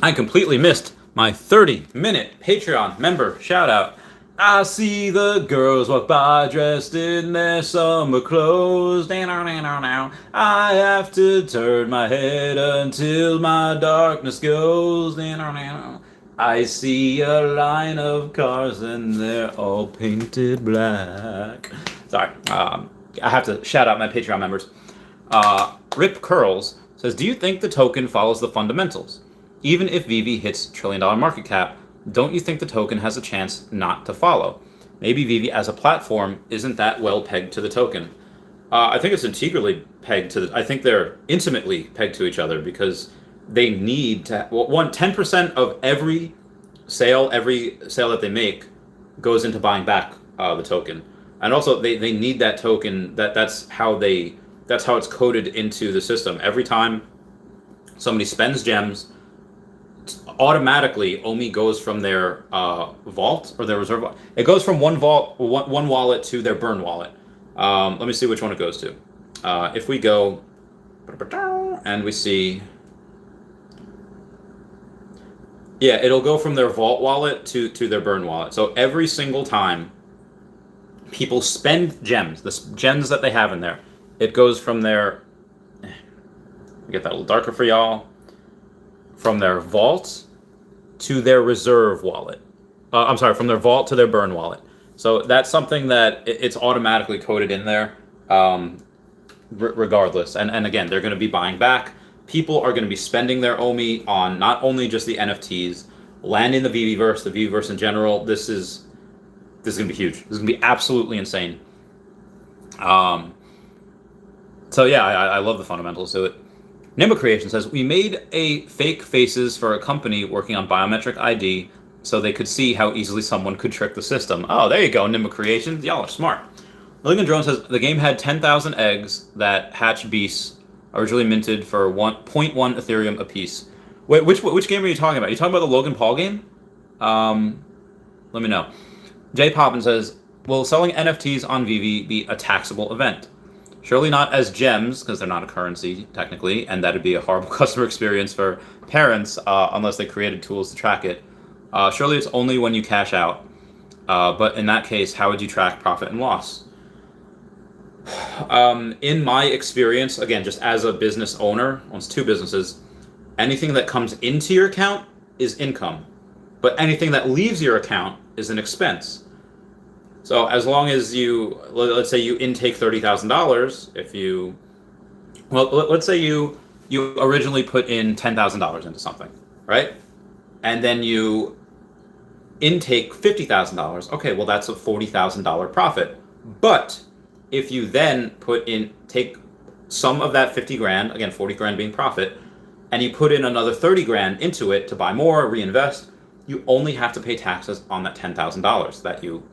S1: I completely missed my 30-minute Patreon member shout-out. I see the girls walk by dressed in their summer clothes. I have to turn my head until my darkness goes. I see a line of cars and they're all painted black. Sorry, I have to shout out my Patreon members. Rip Curls says, do you think the token follows the fundamentals? Even if Veve hits $1 trillion market cap, don't you think the token has a chance not to follow? Maybe Veve as a platform isn't that well pegged to the token. I think it's integrally pegged to I think they're intimately pegged to each other because they need to. 10% of every sale that they make goes into buying back the token, and also they need that token. That's how it's coded into the system. Every time somebody spends gems, automatically Omi goes from their vault or their reserve. It goes from one wallet to their burn wallet. Let me see which one it goes to. If we go and we see, yeah, it'll go from their vault wallet to their burn wallet. So every single time people spend gems, the gems that they have in there, it goes from their, get that a little darker for y'all, from their vault to their reserve wallet. From their vault to their burn wallet. So that's something that it's automatically coded in there, regardless. And again, they're going to be buying back. People are going to be spending their Omi on not only just the NFTs, land in the Veveverse in general. This is This is gonna be huge. This is gonna be absolutely insane. So yeah, I love the fundamentals to it. Nimba Creation says, we made a fake faces for a company working on biometric ID so they could see how easily someone could trick the system. Oh, there you go, Nimba Creation. Y'all are smart. Milligan Drone says, the game had 10,000 eggs that hatch beasts, originally minted for 0.1 Ethereum apiece. Wait, which game are you talking about? Are you talking about the Logan Paul game? Let me know. Jay Poppin says, will selling NFTs on Veve be a taxable event? Surely not as gems, because they're not a currency, technically, and that'd be a horrible customer experience for parents unless they created tools to track it. Surely it's only when you cash out. But in that case, how would you track profit and loss? In my experience, again, just as a business owner, owns 2 businesses, anything that comes into your account is income. But anything that leaves your account is an expense. So as long as you, let's say you intake $30,000, if you, well, let's say you originally put in $10,000 into something, right? And then you intake $50,000. Okay, well that's a $40,000 profit. But if you then take some of that 50 grand, again 40 grand being profit, and you put in another 30 grand into it to buy more, reinvest, you only have to pay taxes on that $10,000 that you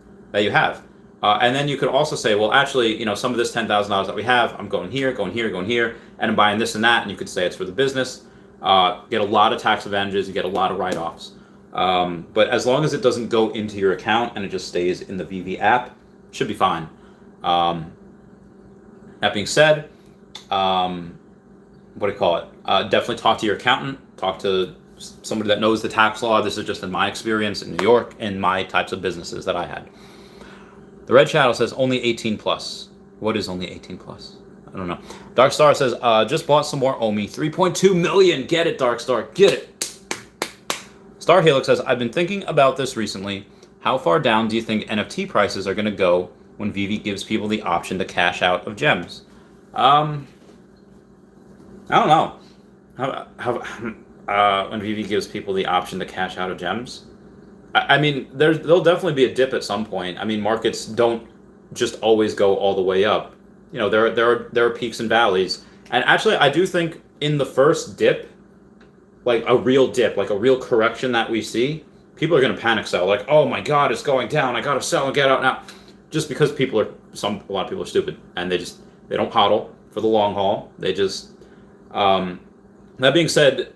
S1: have. And then you could also say, well, actually, some of this $10,000 that we have, I'm going here, going here, going here, and I'm buying this and that, and you could say it's for the business. Get a lot of tax advantages, you get a lot of write-offs. But as long as it doesn't go into your account and it just stays in the Veve app, it should be fine. That being said, definitely talk to your accountant, talk to somebody that knows the tax law. This is just in my experience in New York and my types of businesses that I had. The Red Shadow says only 18 plus. What is only 18 plus? I don't know. Dark Star says, just bought some more OMI. 3.2 million. Get it, Dark Star. Get it. Star Helix says, I've been thinking about this recently. How far down do you think NFT prices are going to go when Veve gives people the option to cash out of gems? I don't know. When Veve gives people the option to cash out of gems? I mean, there'll definitely be a dip at some point. I mean, markets don't just always go all the way up. There are peaks and valleys. And actually, I do think in the first dip, like a real dip, like a real correction that we see, people are going to panic sell. Like, oh my God, it's going down. I got to sell and get out now. Just because a lot of people are stupid and they don't hodl for the long haul. They just, that being said,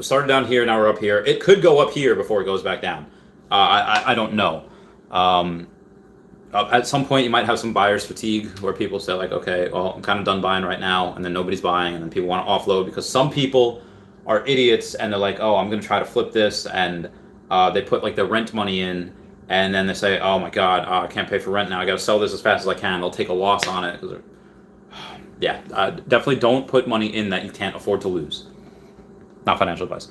S1: started down here, now we're up here. It could go up here before it goes back down. I don't know. At some point, you might have some buyer's fatigue where people say like, okay, well, I'm kind of done buying right now, and then nobody's buying, and then people want to offload because some people are idiots and they're like, oh, I'm going to try to flip this, and they put like their rent money in, and then they say, oh my God, I can't pay for rent now. I got to sell this as fast as I can. They'll take a loss on it. Definitely don't put money in that you can't afford to lose. Not financial advice.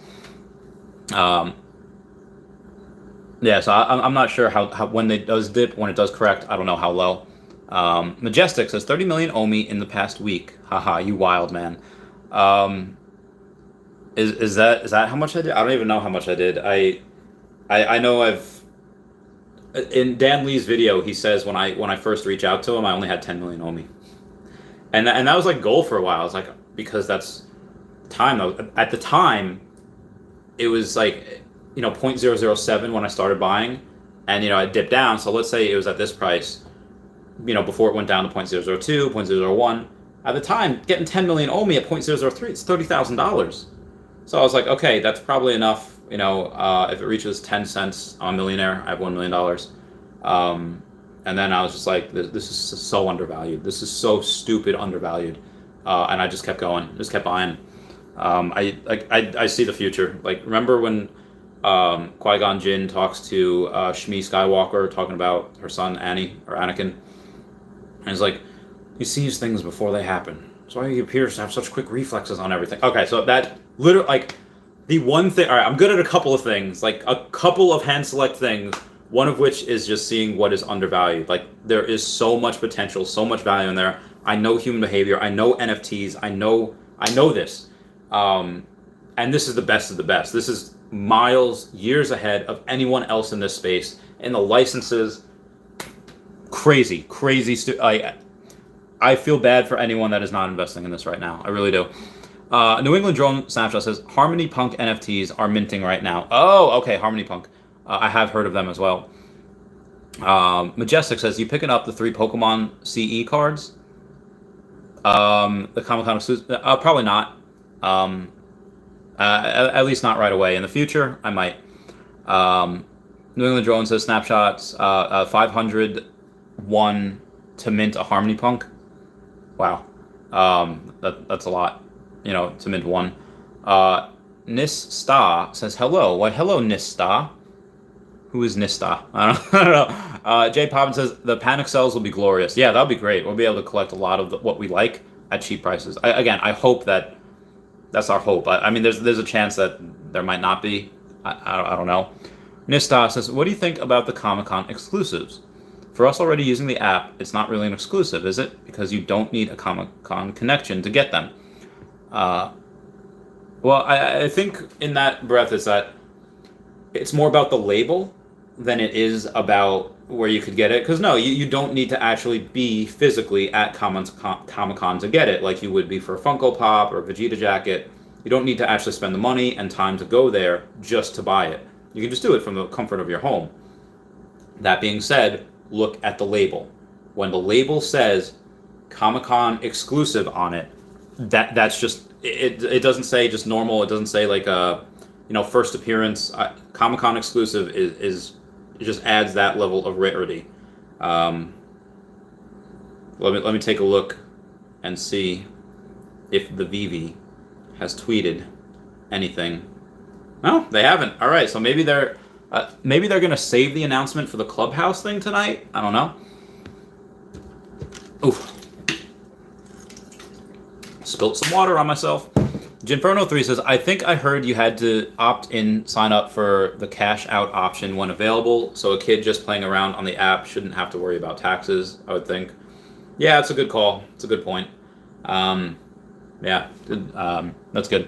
S1: So I'm not sure how when it does dip, when it does correct, I don't know how low. Majestic says 30 million OMI in the past week. Haha, you wild man. Is that how much I did? I don't even know how much I did. I know in Dan Lee's video, he says when I first reach out to him, I only had 10 million OMI. And that was like goal for a while. It's like, because that's time though. At the time, it was like, 0.007 when I started buying, and it dipped down. So let's say it was at this price, before it went down to 0.002, 0.001. At the time, getting 10 million OMI at 0.003, it's $30,000. So I was like, okay, that's probably enough. If it reaches 10 cents, I'm a millionaire. I have $1 million. And then I was just like, this is so undervalued. This is so stupid undervalued. And I just kept going, just kept buying. I see the future. Like, remember when Qui-Gon Jinn talks to Shmi Skywalker talking about her son Anakin? And he's like, he sees things before they happen. That's why he appears to have such quick reflexes on everything. Okay, so that literally, like, the one thing, all right, I'm good at a couple of things, like a couple of hand select things, one of which is just seeing what is undervalued. Like, there is so much potential, so much value in there. I know human behavior. I know NFTs. I know this. And this is the best of the best. This is years ahead of anyone else in this space, in the licenses, Crazy. I feel bad for anyone that is not investing in this right now. I really do. New England Drone Snapshot says Harmony Punk NFTs are minting right now. Oh, okay, Harmony Punk. I have heard of them as well. Majestic says, you picking up the 3 Pokemon CE cards? The Comic Con exclusive? Probably not. At least not right away. In the future, I might. New England Drone says snapshots 501 to mint a Harmony Punk. Wow, that's a lot, to mint one. Nista says hello. Why hello Nista? Who is Nista? I don't know. Jay Poppin says the panic sells will be glorious. Yeah, that'll be great. We'll be able to collect a lot of what we like at cheap prices. I hope that's our hope. I mean, there's a chance that there might not be. I don't know. Nista says, what do you think about the Comic-Con exclusives? For us already using the app, it's not really an exclusive, is it? Because you don't need a Comic-Con connection to get them. Well, I think in that breath is that it's more about the label than it is about where you could get it. Because no, you don't need to actually be physically at Comic-Con to get it, like you would be for a Funko Pop or a Vegeta jacket. You don't need to actually spend the money and time to go there just to buy it. You can just do it from the comfort of your home. That being said, look at the label. When the label says Comic-Con exclusive on it, that's just it doesn't say just normal. It doesn't say like a first appearance. Comic-Con exclusive is it just adds that level of rarity. Let me take a look and see if the Veve has tweeted anything. No, they haven't. All right, so maybe they're gonna save the announcement for the Clubhouse thing tonight. I don't know. Oof. Spilt some water on myself. Ginferno3 says, I think I heard you had to sign up for the cash out option when available, so a kid just playing around on the app shouldn't have to worry about taxes, I would think. Yeah, it's a good call. It's a good point. Yeah, that's good.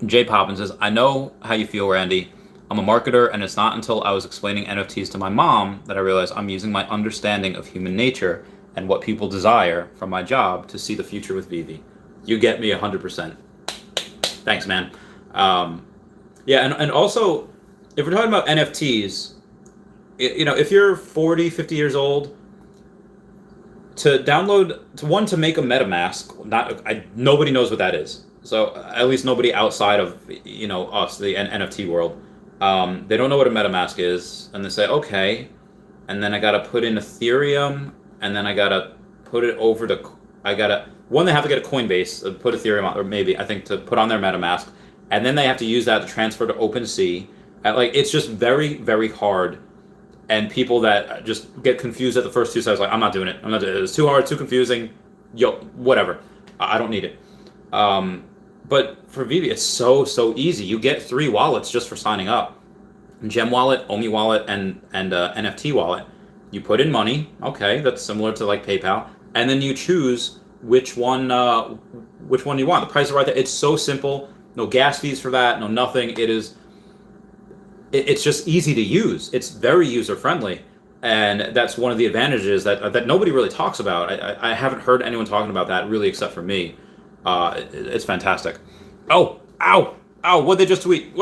S1: Jay Poppin says, I know how you feel, Randy. I'm a marketer, and it's not until I was explaining NFTs to my mom that I realized I'm using my understanding of human nature and what people desire from my job to see the future with Veve. You get me 100%. Thanks, man. Yeah, and also, if we're talking about NFTs, if you're 40, 50 years old, to make a MetaMask, nobody knows what that is. So at least nobody outside of us, the NFT world, they don't know what a MetaMask is, and they say okay, and then I gotta put in Ethereum, and then I gotta put it over they have to get a Coinbase, put Ethereum on, or maybe I think to put on their MetaMask, and then they have to use that to transfer to OpenSea. It's just very, very hard, and people that just get confused at the first 2 steps, like I'm not doing it. It's too hard, too confusing. Whatever. I don't need it. But for Veve, it's so easy. You get 3 wallets just for signing up: Gem Wallet, Omi Wallet, and NFT Wallet. You put in money. Okay, that's similar to like PayPal, and then you choose which one you want. The price is right there. It's so simple. No gas fees for that. No nothing. It's just easy to use. It's very user friendly, and that's one of the advantages that nobody really talks about. I haven't heard anyone talking about that really, except for me. It's fantastic. Oh, ow! What'd they just tweet?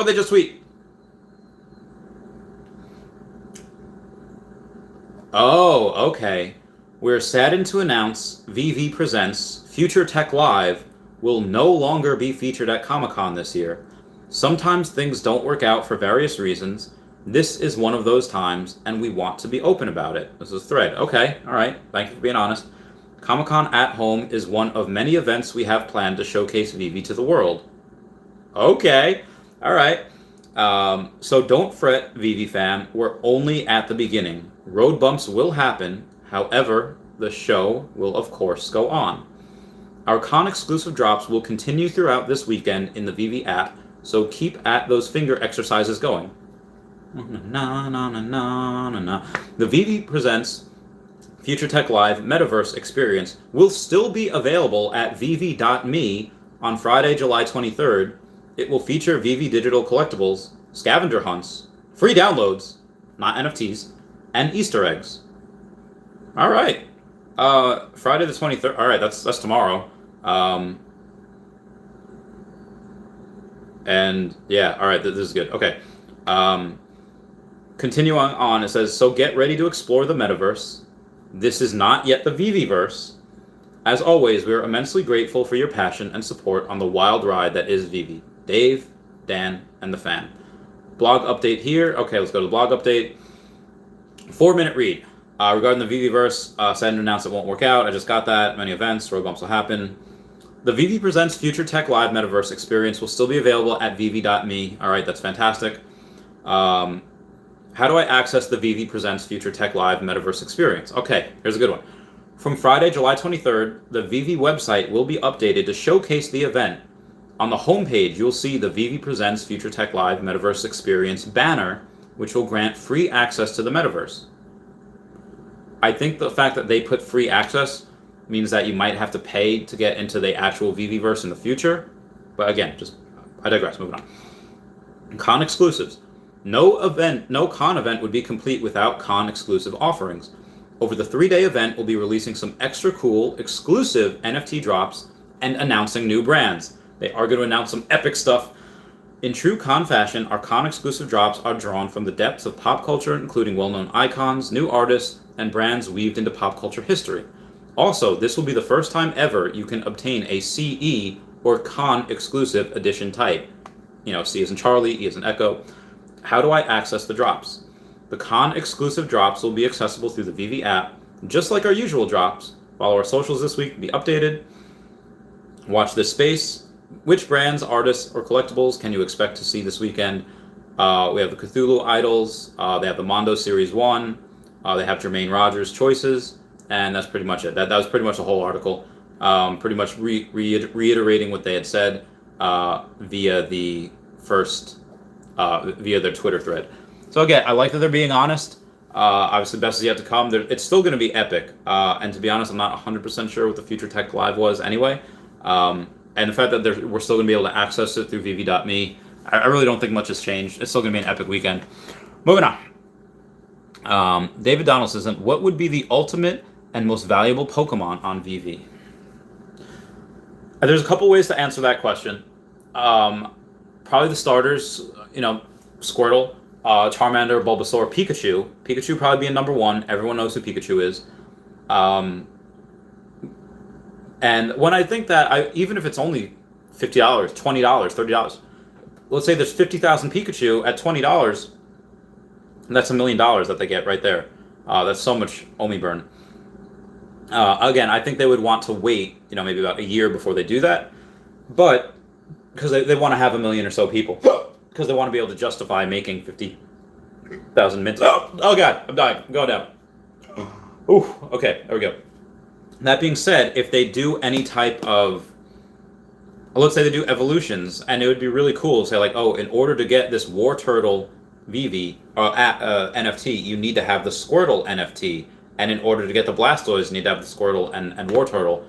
S1: Oh, okay. We're saddened to announce Veve Presents Future Tech Live will no longer be featured at Comic-Con this year. Sometimes things don't work out for various reasons. This is one of those times, and we want to be open about it. This is a thread. Okay, all right. Thank you for being honest. Comic-Con at Home is one of many events we have planned to showcase Veve to the world. Okay, all right. So don't fret, Veve fam. We're only at the beginning. Road bumps will happen. However, the show will, of course, go on. Our con exclusive drops will continue throughout this weekend in the Veve app, so keep at those finger exercises going. The Veve Presents Future Tech Live Metaverse experience will still be available at veve.me on Friday, July 23rd. It will feature Veve digital collectibles, scavenger hunts, free downloads, not NFTs, and Easter eggs. All right. Friday the 23rd. All right, that's tomorrow. And yeah, all right, this is good. Okay. Continuing on, it says, so get ready to explore the metaverse. This is not yet the Veve-verse. As always, we are immensely grateful for your passion and support on the wild ride that is Veve. Dave, Dan, and the fan. Blog update here. Okay, let's go to the blog update. 4-minute read. Regarding the Veve-verse, Saturn announced it won't work out. I just got that. Many events, road bumps will happen. The Veve Presents Future Tech Live Metaverse experience will still be available at veve.me. All right, that's fantastic. How do I access the Veve Presents Future Tech Live Metaverse experience? Okay, here's a good one. From Friday, July 23rd, the Veve website will be updated to showcase the event. On the homepage, you'll see the Veve Presents Future Tech Live Metaverse Experience banner, which will grant free access to the metaverse. I think the fact that they put free access means that you might have to pay to get into the actual Veve-verse in the future. But again, I digress, moving on. Con exclusives. No con event would be complete without con exclusive offerings. Over the 3-day event, we'll be releasing some extra cool, exclusive NFT drops and announcing new brands. They are going to announce some epic stuff. In true con fashion, our con exclusive drops are drawn from the depths of pop culture, including well-known icons, new artists, and brands weaved into pop culture history. Also, this will be the first time ever you can obtain a CE or con exclusive edition type. C as in Charlie, E as in Echo. How do I access the drops? The con exclusive drops will be accessible through the Veve app, just like our usual drops. Follow our socials this week to be updated. Watch this space. Which brands, artists, or collectibles can you expect to see this weekend? We have the Cthulhu Idols. They have the Mondo Series 1. They have Jermaine Rogers' choices. And that's pretty much it. That was pretty much the whole article. Pretty much reiterating what they had said via their Twitter thread. So again, I like that they're being honest. Obviously, best is yet to come. It's still going to be epic. And to be honest, I'm not 100% sure what the Future Tech Live was anyway. And the fact that we're still going to be able to access it through veve.me, I really don't think much has changed. It's still going to be an epic weekend. Moving on. David Donaldson says, what would be the ultimate and most valuable Pokemon on Veve? There's a couple ways to answer that question. Probably the starters, Squirtle, Charmander, Bulbasaur, Pikachu. Pikachu probably being number one. Everyone knows who Pikachu is. And when I think that, even if it's only $50, $20, $30, let's say there's 50,000 Pikachu at $20, that's $1 million that they get right there. That's so much Omi burn. Again, I think they would want to wait, maybe about a year before they do that. But, because they want to have 1 million or so people. Because they want to be able to justify making 50,000 mints. Oh God, I'm dying. I'm going down. Ooh, okay, there we go. That being said, if they do any type of, let's say they do evolutions, and it would be really cool to say like, in order to get this War Turtle Veve NFT, you need to have the Squirtle NFT, and in order to get the Blastoise, you need to have the Squirtle and War Turtle.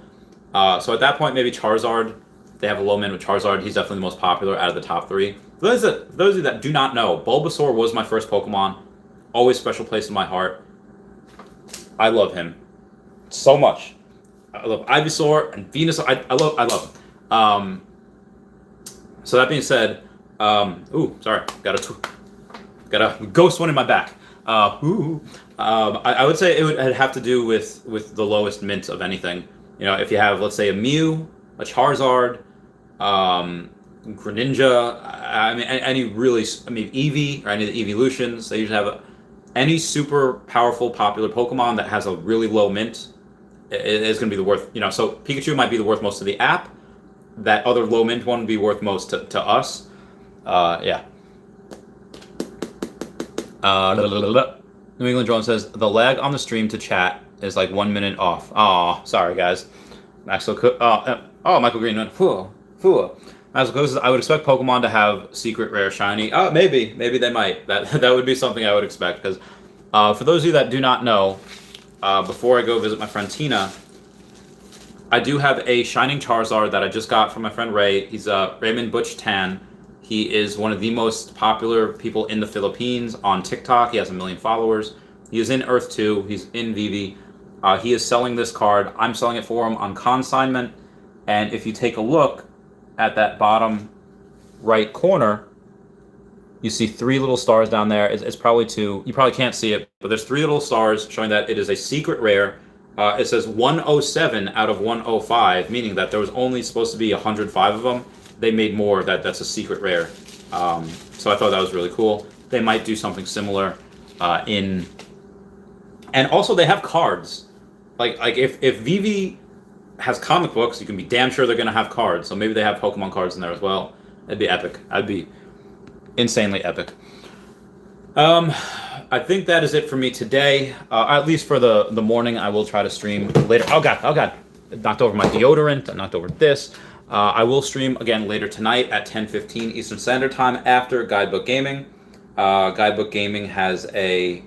S1: So at that point, maybe Charizard. They have a low min with Charizard. He's definitely the most popular out of the top 3. For those of you that do not know, Bulbasaur was my first Pokemon. Always special place in my heart. I love him so much. I love Ivysaur and Venusaur. I love him. So that being said, sorry, got a ghost one in my back. I would say it would have to do with the lowest mint of anything. If you have, let's say, a Mew, a Charizard, Greninja, Eevee, or any of the Eeveelutions. They usually have any super powerful, popular Pokemon that has a really low mint. Is going to be the worth, so Pikachu might be the worth most to the app. That other low mint one would be worth most to us. Yeah. New England Drone says, the lag on the stream to chat is like 1 minute off. Aw, sorry guys. Maxwell Cook, Michael Green went, Maxwell Cook says, I would expect Pokemon to have secret rare shiny. Maybe they might. That would be something I would expect, because for those of you that do not know, before I go visit my friend Tina, I do have a Shining Charizard that I just got from my friend Ray. He's Raymond Butch Tan. He is one of the most popular people in the Philippines on TikTok. He has 1 million followers. He is in Earth 2. He's in Veve. He is selling this card. I'm selling it for him on consignment. And if you take a look at that bottom right corner, you see 3 little stars down there. It's probably 2. You probably can't see it, but there's 3 little stars showing that it is a secret rare. It says 107 out of 105, meaning that there was only supposed to be 105 of them. They made more. That's a secret rare. So I thought that was really cool. They might do something similar in... And also they have cards. Like if Veve has comic books, you can be damn sure they're going to have cards. So maybe they have Pokemon cards in there as well. It'd be epic. I'd be insanely epic. I think that is it for me today. At least for the morning. I will try to stream later. Oh god, I knocked over my deodorant. I knocked over this. I will stream again later tonight at 10:15 Eastern Standard Time after Guidebook Gaming. Guidebook Gaming has a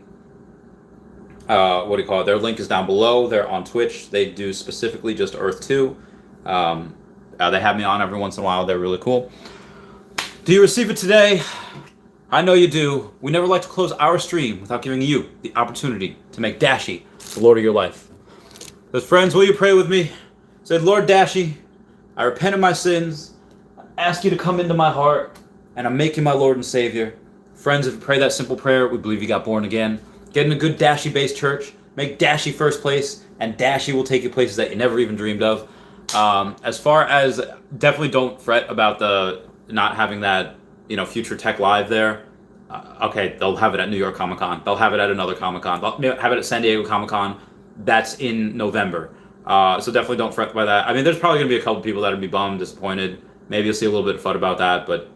S1: what do you call it? Their link is down below. They're on Twitch. They do specifically just Earth 2. They have me on every once in a while. They're really cool. Do you receive it today? I know you do. We never like to close our stream without giving you the opportunity to make Dashi the Lord of your life. So friends, will you pray with me? Say, Lord Dashi, I repent of my sins. I ask you to come into my heart, and I'm making my Lord and Savior. Friends, if you pray that simple prayer, we believe you got born again. Get in a good Dashi-based church. Make Dashi first place, and Dashi will take you places that you never even dreamed of. As far as, definitely don't fret about the not having that, Future Tech Live there. Okay, they'll have it at New York Comic Con. They'll have it at another Comic Con. They'll have it at San Diego Comic Con. That's in November. So definitely don't fret by that. I mean, there's probably going to be a couple people that would be bummed, disappointed. Maybe you'll see a little bit of FUD about that, but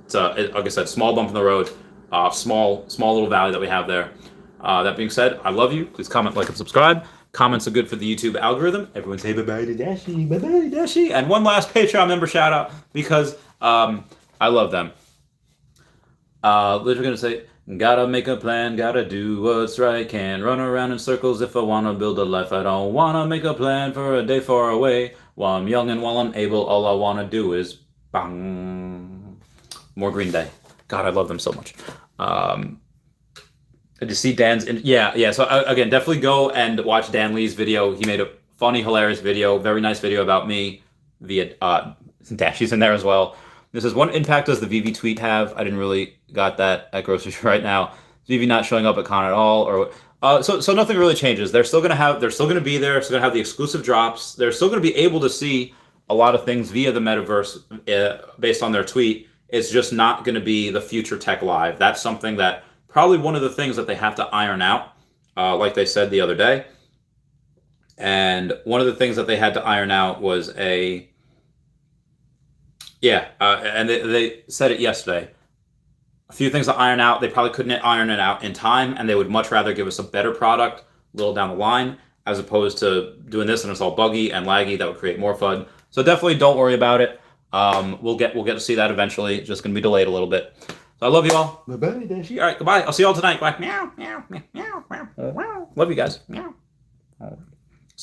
S1: it's like I said, small bump in the road. Small little valley that we have there. That being said, I love you. Please comment, like, and subscribe. Comments are good for the YouTube algorithm. Everyone say bye-bye to Dashi, bye-bye Dashi. And one last Patreon member shout out because I love them. Literally gonna say, gotta make a plan, gotta do what's right. Can't run around in circles if I wanna build a life. I don't wanna make a plan for a day far away. While I'm young and while I'm able, all I wanna do is bang. More Green Day. God, I love them so much. Did you see Dan's? Yeah. So again, definitely go and watch Dan Lee's video. He made a funny, hilarious video, very nice video about me. Via Dashi's in there as well. This is what impact does the Veve tweet have? I didn't really got that at grocery store right now. Veve not showing up at con at all, or so nothing really changes. They're still gonna be there. Still gonna have the exclusive drops. They're still gonna be able to see a lot of things via the metaverse based on their tweet. It's just not gonna be the Future Tech Live. That's something that probably one of the things that they have to iron out, like they said the other day. And one of the things that they had to iron out was and they said it yesterday. A few things to iron out. They probably couldn't iron it out in time, and they would much rather give us a better product a little down the line, as opposed to doing this and it's all buggy and laggy. That would create more FUD. So definitely don't worry about it. We'll get to see that eventually. It's just going to be delayed a little bit. So I love you all. Bye-bye, Dashi. All right, goodbye. I'll see you all tonight. Bye. Meow, meow, meow, meow, meow. Love you guys. Meow.